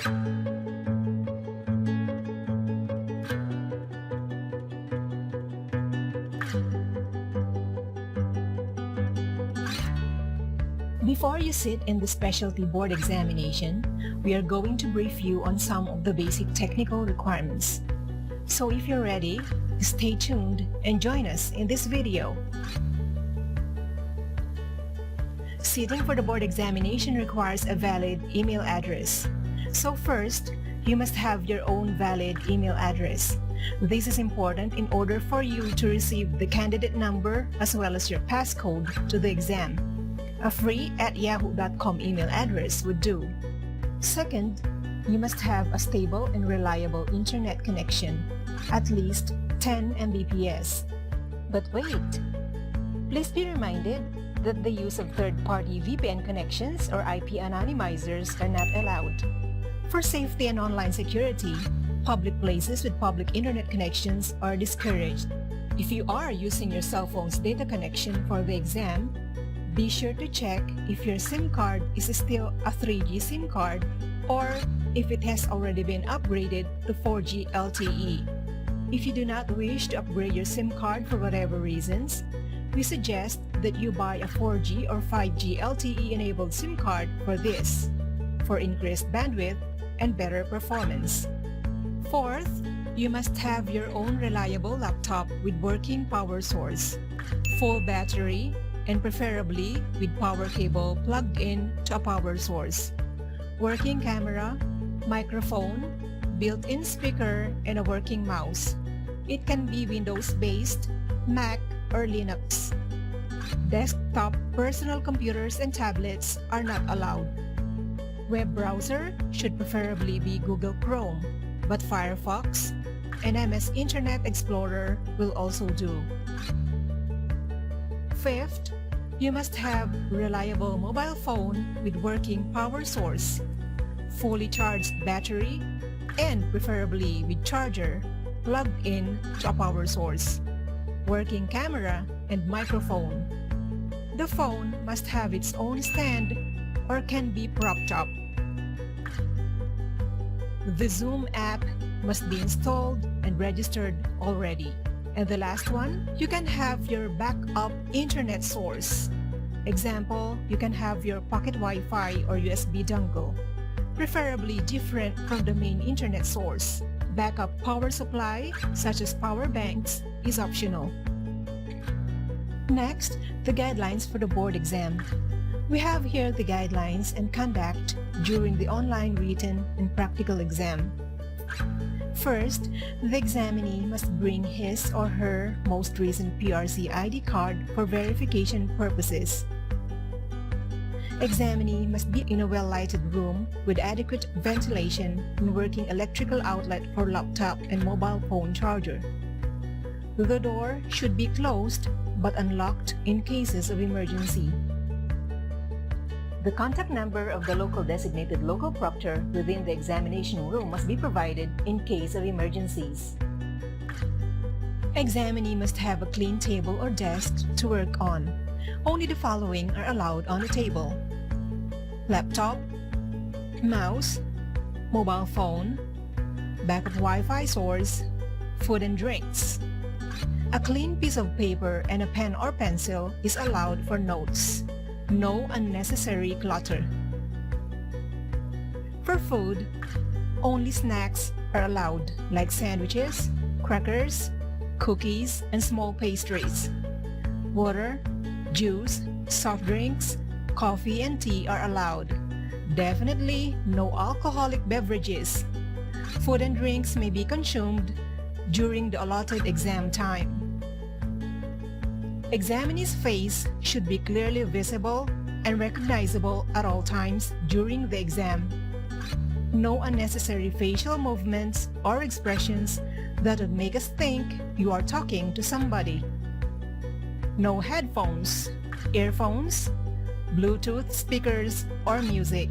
Before you sit in the specialty board examination, we are going to brief you on some of the basic technical requirements. So if you're ready, stay tuned and join us in this video. Sitting for the board examination requires a valid email address. So first, you must have your own valid email address. This is important in order for you to receive the candidate number as well as your passcode to the exam. A free @yahoo.com email address would do. Second, you must have a stable and reliable internet connection, at least 10 Mbps. But wait! Please be reminded that the use of third-party VPN connections or IP anonymizers are not allowed. For safety and online security, public places with public internet connections are discouraged. If you are using your cell phone's data connection for the exam, be sure to check if your SIM card is still a 3G SIM card or if it has already been upgraded to 4G LTE. If you do not wish to upgrade your SIM card for whatever reasons, we suggest that you buy a 4G or 5G LTE enabled SIM card for this, for increased bandwidth and better performance. Fourth, you must have your own reliable laptop with working power source, full battery, and preferably with power cable plugged in to a power source, working camera, microphone, built-in speaker, and a working mouse. It can be Windows-based, Mac, or Linux. Desktop personal computers and tablets are not allowed. Web browser should preferably be Google Chrome, but Firefox and MS Internet Explorer will also do. Fifth, you must have reliable mobile phone with working power source, fully charged battery, and preferably with charger plugged in to a power source, working camera, and microphone. The phone must have its own stand or can be propped up. The Zoom app must be installed and registered already. And the last one, you can have your backup internet source. Example, you can have your pocket Wi-Fi or USB dongle, preferably different from the main internet source. Backup power supply, such as power banks, is optional. Next, the guidelines for the board exam. We have here the guidelines and conduct during the online written and practical exam. First, the examinee must bring his or her most recent PRC ID card for verification purposes. Examinee must be in a well-lighted room with adequate ventilation and working electrical outlet for laptop and mobile phone charger. The door should be closed but unlocked in cases of emergency. The contact number of the local designated local proctor within the examination room must be provided in case of emergencies. Examinee must have a clean table or desk to work on. Only the following are allowed on the table: laptop, mouse, mobile phone, backup Wi-Fi source, food and drinks. A clean piece of paper and a pen or pencil is allowed for notes. No unnecessary clutter. For food, only snacks are allowed like sandwiches, crackers, cookies, and small pastries. Water, juice, soft drinks, coffee, and tea are allowed. Definitely no alcoholic beverages. Food and drinks may be consumed during the allotted exam time. Examinee's face should be clearly visible and recognizable at all times during the exam. No unnecessary facial movements or expressions that would make us think you are talking to somebody. No headphones, earphones, Bluetooth speakers, or music.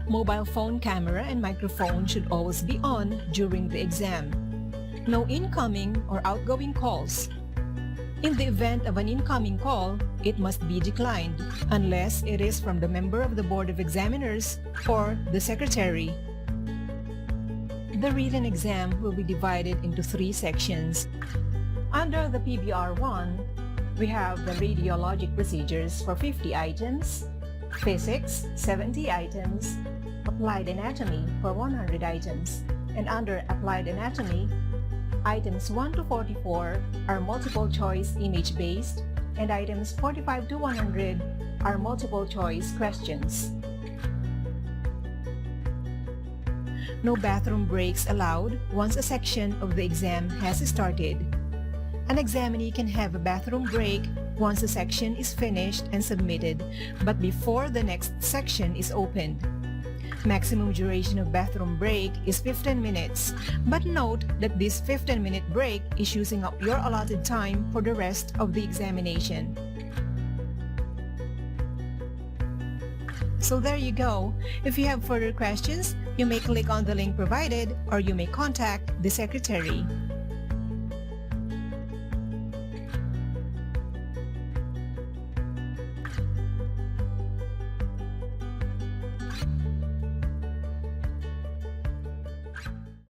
Mobile phone camera and microphone should always be on during the exam. No incoming or outgoing calls. In the event of an incoming call, it must be declined unless it is from the member of the Board of Examiners or the Secretary. The written exam will be divided into 3 sections. Under the PBR1, we have the radiologic procedures for 50 items, physics 70 items, applied anatomy for 100 items, and under applied anatomy, items 1 to 44 are multiple choice image based, and items 45 to 100 are multiple choice questions. No bathroom breaks allowed once a section of the exam has started. An examinee can have a bathroom break once a section is finished and submitted, but before the next section is opened. Maximum duration of bathroom break is 15 minutes, but note that this 15-minute break is using up your allotted time for the rest of the examination. So there you go. If you have further questions, you may click on the link provided or you may contact the secretary.